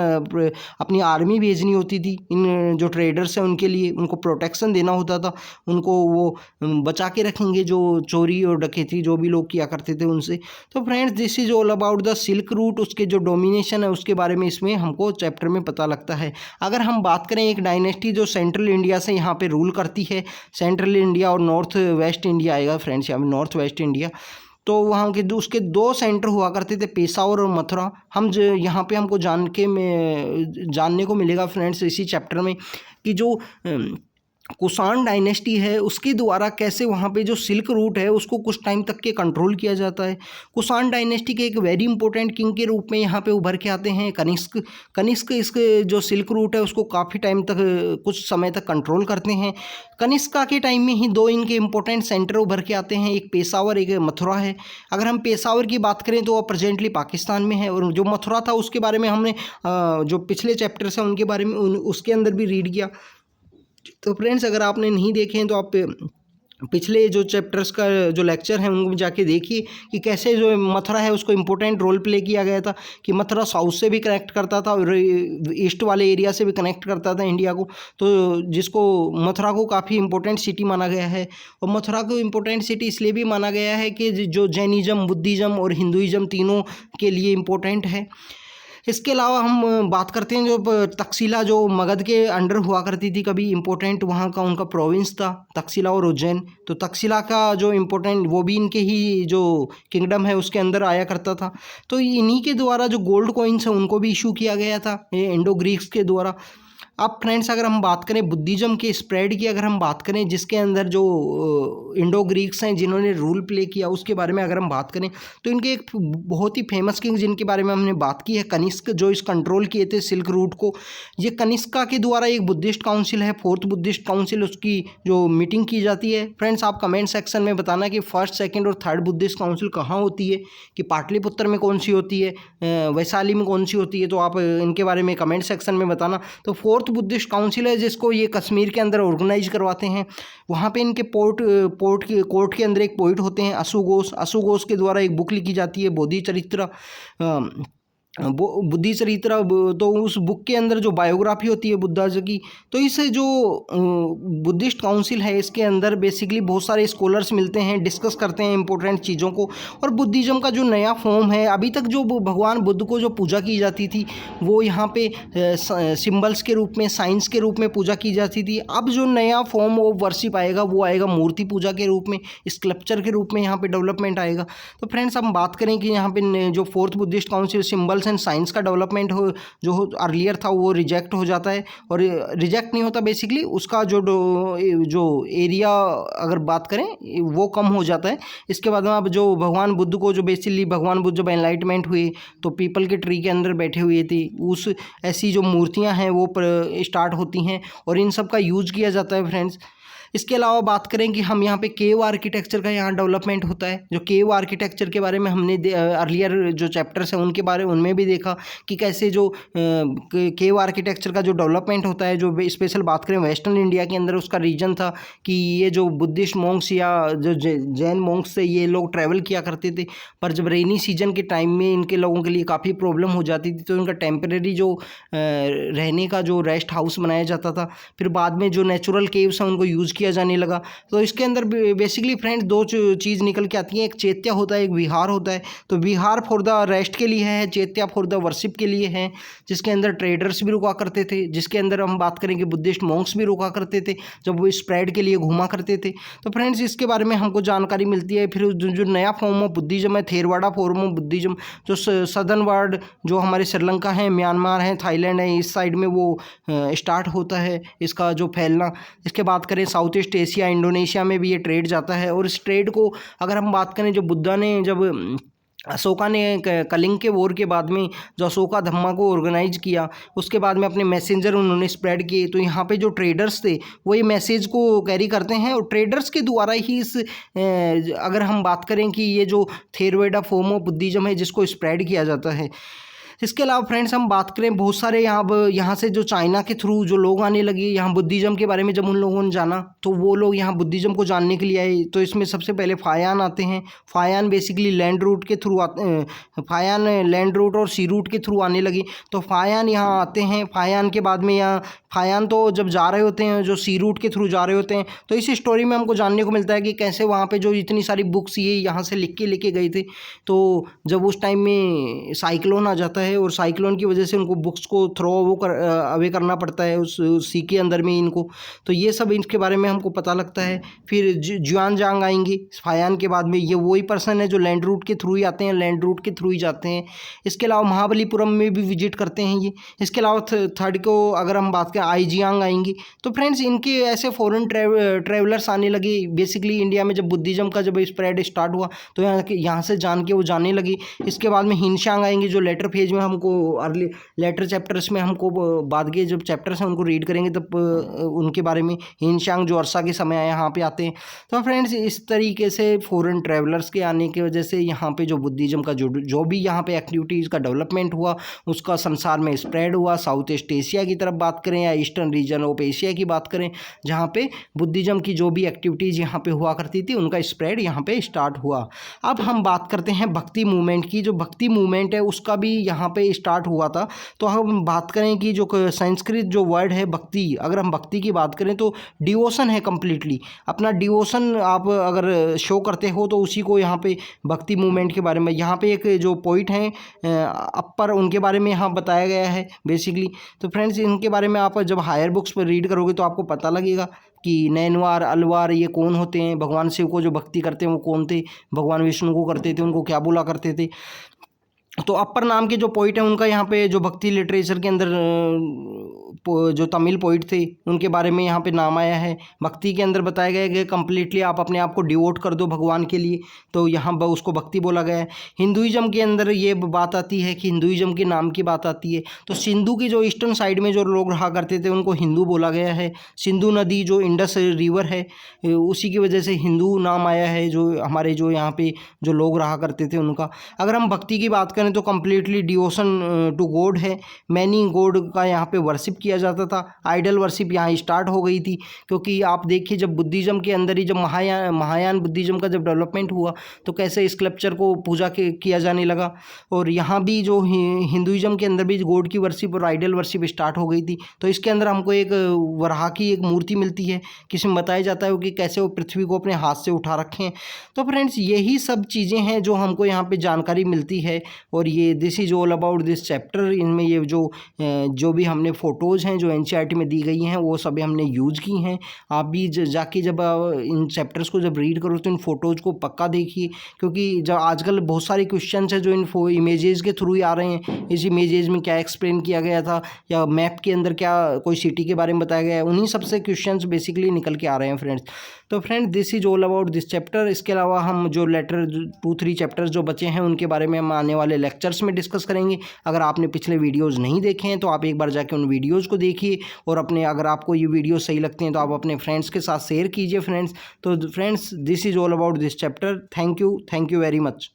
अपनी आर्मी भेजनी होती थी, इन जो ट्रेडर्स हैं उनके लिए उनको प्रोटेक्शन देना होता था, उनको वो बचा के रखेंगे जो चोरी और डकैती जो भी लोग किया करते थे उनसे। तो friends this is all about the silk route, उसके जो डोमिनेशन है उसके बारे में इसमें हमको चैप्टर में पता लगता है। अगर हम बात करें एक डायनेस्टी जो सेंट्रल इंडिया से यहाँ पे रूल करती है, सेंट्रल इंडिया और नॉर्थ वेस्ट इंडिया आएगा फ्रेंड्स, यहाँ नॉर्थ वेस्ट इंडिया, तो वहाँ के उसके दो सेंटर हुआ करते थे, पेशावर और मथुरा। हम यहाँ पे हमको जानने को मिलेगा फ्रेंड्स इसी चैप्टर में कि जो कुषाण डायनेस्टी है उसके द्वारा कैसे वहाँ पे जो सिल्क रूट है उसको कुछ टाइम तक के कंट्रोल किया जाता है। कुषाण डायनेस्टी के एक वेरी इंपॉर्टेंट किंग के रूप में यहाँ पे उभर के आते हैं कनिष्क। कनिष्क इसके जो सिल्क रूट है उसको काफ़ी टाइम तक, कुछ समय तक कंट्रोल करते हैं। कनिष्का के टाइम में ही दो इनके इंपॉर्टेंट सेंटर उभर के आते हैं, एक पेशावर एक मथुरा है। अगर हम पेशावर की बात करें तो वह प्रेजेंटली पाकिस्तान में है, और जो मथुरा था उसके बारे में हमने जो पिछले चैप्टर्स हैं उनके बारे में उसके अंदर भी रीड किया। तो फ्रेंड्स अगर आपने नहीं देखे हैं तो आप पिछले जो चैप्टर्स का जो लेक्चर है उनको जाके देखिए कि कैसे जो मथुरा है उसको इम्पोर्टेंट रोल प्ले किया गया था, कि मथुरा साउथ से भी कनेक्ट करता था और ईस्ट वाले एरिया से भी कनेक्ट करता था इंडिया को, तो जिसको मथुरा को काफ़ी इंपॉर्टेंट सिटी माना गया है। और मथुरा को इम्पोर्टेंट सिटी इसलिए भी माना गया है कि जो जैनिज़्म, बुद्धिज़्म और हिंदुइज़्म तीनों के लिए इम्पोर्टेंट है। इसके अलावा हम बात करते हैं जो तक्षशिला जो मगध के अंडर हुआ करती थी, कभी इम्पोर्टेंट वहाँ का उनका प्रोविंस था तक्षशिला और उज्जैन। तो तक्षशिला का जो इम्पोर्टेंट वो भी इनके ही जो किंगडम है उसके अंदर आया करता था। तो इन्हीं के द्वारा जो गोल्ड कॉइन्स हैं उनको भी इशू किया गया था, ये इंडो ग्रीक्स के द्वारा। अब फ्रेंड्स अगर हम बात करें बुद्धिज़्म के स्प्रेड की, अगर हम बात करें जिसके अंदर जो इंडो ग्रीक्स हैं जिन्होंने रूल प्ले किया उसके बारे में अगर हम बात करें तो इनके एक बहुत ही फेमस किंग जिनके बारे में हमने बात की है कनिष्क, जो इस कंट्रोल किए थे सिल्क रूट को। ये कनिष्का के द्वारा एक बुद्धिस्ट काउंसिल है, फोर्थ बुद्धिस्ट काउंसिल, उसकी जो मीटिंग की जाती है। फ्रेंड्स आप कमेंट सेक्शन में बताना कि फर्स्ट, सेकेंड और थर्ड बुद्धिस्ट काउंसिल कहाँ होती है, कि पाटलिपुत्र में कौन सी होती है, वैशाली में कौन सी होती है, तो आप इनके बारे में कमेंट सेक्शन में बताना। तो फोर्थ बुद्धिस्ट काउंसिल है जिसको ये कश्मीर के अंदर ऑर्गेनाइज करवाते हैं। वहाँ पे इनके कोर्ट के अंदर एक पोइट होते हैं असु घोष के द्वारा एक बुक लिखी जाती है बोधि चरित्र, बुद्धि चरित्र। तो उस बुक के अंदर जो बायोग्राफी होती है बुद्धा जी की, तो इस जो बुद्धिस्ट काउंसिल है इसके अंदर बेसिकली बहुत सारे स्कॉलर्स मिलते हैं, डिस्कस करते हैं इंपॉर्टेंट चीज़ों को। और बुद्धिज़्म का जो नया फॉर्म है, अभी तक जो भगवान बुद्ध को जो पूजा की जाती थी वो यहाँ पे सिंबल्स के रूप में, साइंस के रूप में पूजा की जाती थी। अब जो नया फॉर्म ऑफ वर्शिप आएगा वो आएगा मूर्ति पूजा के रूप में, स्कल्पचर के रूप में यहाँ पे डेवलपमेंट आएगा। तो फ्रेंड्स हम बात करें कि यहाँ पे जो fourth Buddhist council symbols 50% science का डेवलपमेंट जो अर्लियर था वो रिजेक्ट हो जाता है, और रिजेक्ट नहीं होता, बेसिकली उसका जो एरिया अगर बात करें वो कम हो जाता है। इसके बाद में अब जो भगवान बुद्ध को, जो बेसिकली भगवान बुद्ध जब एनलाइटमेंट हुए तो पीपल के ट्री के अंदर बैठे हुए थे, उस ऐसी जो मूर्तियां हैं वो स्टार्ट होती हैं और इन सब का यूज किया जाता है फ्रेंड्स। इसके अलावा बात करें कि हम यहाँ पे केव आर्किटेक्चर का यहाँ डेवलपमेंट होता है। जो केव आर्किटेक्चर के बारे में हमने अर्लियर जो चैप्टर्स हैं उनमें भी देखा कि कैसे जो केव आर्किटेक्चर का जो डेवलपमेंट होता है। जो स्पेशल बात करें वेस्टर्न इंडिया के अंदर उसका रीजन था कि ये जो बुद्धिस्ट मॉन्क्स या जो जैन मॉन्क्स से ये लोग ट्रैवल किया करते थे, पर जब रेनी सीजन के टाइम में इनके लोगों के लिए काफ़ी प्रॉब्लम हो जाती थी, तो इनका टेम्परेरी जो रहने का जो रेस्ट हाउस बनाया जाता था। फिर बाद में जो नेचुरल केव्स हैं उनको यूज़ किया जाने लगा। तो इसके अंदर बेसिकली फ्रेंड्स दो चीज़ निकल के आती हैं, एक चैत्य होता है, एक विहार होता है। तो विहार फॉर द रेस्ट के लिए है, चैत्य फॉर द वर्शिप के लिए है, जिसके अंदर ट्रेडर्स भी रुका करते थे, जिसके अंदर हम बात करें कि बुद्धिस्ट मॉन्क्स भी रुका करते थे जब वो स्प्रेड के लिए घूमा करते थे। तो फ्रेंड्स इसके बारे में हमको जानकारी मिलती है। फिर जो नया फॉर्म ऑफ बुद्धिज्म है, थेरवाड़ा फॉर्म ऑफ बुद्धिज्म, जो सदर्न वर्ल्ड जो हमारे श्रीलंका है, म्यांमार है, थाईलैंड है, इस साइड में वो स्टार्ट होता है इसका जो फैलना। इसके बात करें साउथ ईस्ट एशिया, इंडोनेशिया में भी ये ट्रेड जाता है। और इस ट्रेड को अगर हम बात करें, जो बुद्धा ने जब अशोका ने कलिंग के वॉर के बाद में जो अशोका धम्मा को ऑर्गेनाइज किया, उसके बाद में अपने मैसेंजर उन्होंने स्प्रेड किए। तो यहाँ पे जो ट्रेडर्स थे वो ये मैसेज को कैरी करते हैं और ट्रेडर्स के द्वारा ही इस अगर हम बात करें कि ये जो थेरवेदा फॉर्म ऑफ बुद्धिज्म है जिसको स्प्रेड किया जाता है। इसके अलावा फ्रेंड्स हम बात करें बहुत सारे यहाँ से जो चाइना के थ्रू जो लोग आने लगे यहाँ बुद्धिज्म के बारे में, जब उन लोगों ने जाना तो वो लोग यहाँ बुद्धिज्म को जानने के लिए आए। तो इसमें सबसे पहले फायान आते हैं। फायान बेसिकली लैंड रूट के थ्रू आते हैं, फायान लैंड रूट और सी रूट के थ्रू आने लगी। तो फायान यहाँ आते हैं। फायान के बाद में यहाँ फायान तो जब जा रहे होते हैं, जो सी रूट के थ्रू जा रहे होते हैं, तो इस स्टोरी में हमको जानने को मिलता है कि कैसे वहाँ पे जो इतनी सारी बुक्स ये यहाँ से लिख के लेके गए थे। तो जब उस टाइम में साइक्लोन आ जाता है और साइक्लोन की वजह से उनको बुक्स को अवे करना पड़ता है उस सी के अंदर में इनको। तो ये सब इनके बारे में हमको पता लगता है। फिर जुआनजांग आएंगे फायान के बाद में। ये वही पर्सन है जो लैंड रूट के थ्रू ही आते हैं, लैंड रूट के थ्रू ही जाते हैं। इसके अलावा महाबलीपुरम में भी विजिट करते हैं ये। इसके अलावा थर्ड को अगर हम बात करें आईजियांग आएंगी। तो फ्रेंड्स इनके ऐसे फॉरेन ट्रेवलर्स आने लगे बेसिकली इंडिया में। जब बुद्धिज्म का जब स्प्रेड स्टार्ट हुआ तो यहाँ से जान के वो जाने लगी। इसके बाद में हिनशांग आएंगे, जो लेटर फेज में हमको अर्ली लेटर चैप्टर्स में हमको बाद के जब चैप्टर्स हैं उनको रीड करेंगे तब उनके बारे में। हिनशांग जो अरसा के समय यहाँ पे आते हैं। तो फ्रेंड्स इस तरीके से फॉरेन ट्रैवलर्स के आने की वजह से यहाँ पे जो बुद्धिज्म का जो भी यहाँ पे एक्टिविटीज़ का डेवलपमेंट हुआ उसका संसार में स्प्रेड हुआ। साउथ ईस्ट एशिया की तरफ बात करें या ईस्टर्न रीजन ऑफ एशिया की बात करें, जहाँ पे बुद्धिज्म की जो भी एक्टिविटीज़ यहाँ पे हुआ करती थी उनका स्प्रेड यहाँ पे स्टार्ट हुआ। अब हम बात करते हैं भक्ति मूवमेंट की। जो भक्ति मूवमेंट है उसका भी यहाँ पे स्टार्ट हुआ था। तो हम बात करें कि जो संस्कृत जो वर्ड है भक्ति, अगर हम भक्ति की बात करें तो डिवोशन है। कम्प्लीटली अपना डिवोशन आप अगर शो करते हो तो उसी को यहाँ पे भक्ति मूवमेंट के बारे में। यहाँ पे एक जो पोइट हैं अपर, उनके बारे में यहाँ बताया गया है बेसिकली। तो फ्रेंड्स इनके बारे में आप जब हायर बुक्स पर रीड करोगे तो आपको पता लगेगा कि नैनवार, अलवार ये कौन होते हैं। भगवान शिव को जो भक्ति करते हैं वो कौन थे, भगवान विष्णु को करते थे, उनको क्या बोला करते थे। तो अपर नाम के जो पोइट हैं उनका यहाँ पे जो भक्ति लिटरेचर के अंदर जो तमिल पोइट थे उनके बारे में यहाँ पे नाम आया है। भक्ति के अंदर बताया गया है कि कम्प्लीटली आप अपने आप को डिवोट कर दो भगवान के लिए, तो यहाँ उसको भक्ति बोला गया है। हिंदुइज्म के अंदर ये बात आती है कि हिंदुइज्म के नाम की बात आती है। तो सिंधु की जो ईस्टर्न साइड में जो लोग रहा करते थे उनको हिंदू बोला गया है। सिंधु नदी जो इंडस रिवर है उसी की वजह से हिंदू नाम आया है, जो हमारे जो यहाँ पे जो लोग रहा करते थे उनका। अगर हम भक्ति की बात करें तो कम्प्लीटली डिवोशन टू गॉड है। मैनी गॉड का यहाँ पे वर्शिप किया जाता था। आइडल वर्शिप यहाँ स्टार्ट हो गई थी, क्योंकि आप देखिए जब बुद्धिज्म के अंदर ही जब महायान बुद्धिज्म का जब डेवलपमेंट हुआ तो कैसे स्कल्पचर को पूजा किया जाने लगा। और यहाँ भी जो हिंदुइज्म के अंदर भी गॉड की वर्शिप और आइडल वर्शिप स्टार्ट हो गई थी। तो इसके अंदर हमको एक वराह की एक मूर्ति मिलती है, किसी में बताया जाता है कि कैसे वो पृथ्वी को अपने हाथ से उठा रखे हैं। तो फ्रेंड्स यही सब चीज़ें हैं जो हमको यहाँ पे जानकारी मिलती है। और ये this is all about this chapter. इनमें ये जो भी हमने फ़ोटोज़ फ़ोटोज़ हैं जो एनसीईआरटी में दी गई हैं वो सभी हमने यूज़ की हैं। आप भी जाके जब इन चैप्टर्स को जब रीड करो तो इन फ़ोटोज़ को पक्का देखिए, क्योंकि जब आजकल बहुत सारे क्वेश्चंस हैं जो इन इमेजेस के थ्रू ही आ रहे हैं। इस इमेजेस में क्या एक्सप्लेन किया गया था या मैप के अंदर क्या कोई सिटी के बारे में बताया गया है, उन्हीं सबसे क्वेश्चंस बेसिकली निकल के आ रहे हैं फ्रेंड्स। तो friend this is all about this chapter. इसके अलावा हम जो लेटर 2-3 चैप्टर्स जो बचे हैं उनके बारे में हम आने वाले लेक्चर्स में डिस्कस करेंगे। अगर आपने पिछले वीडियोज़ नहीं देखे हैं तो आप एक बार जाके उन वीडियोज़ को देखिए, और अपने अगर आपको ये वीडियो सही लगती हैं तो आप अपने फ्रेंड्स के साथ शेयर कीजिए फ्रेंड्स। तो friends this is all about this chapter. Thank you very much.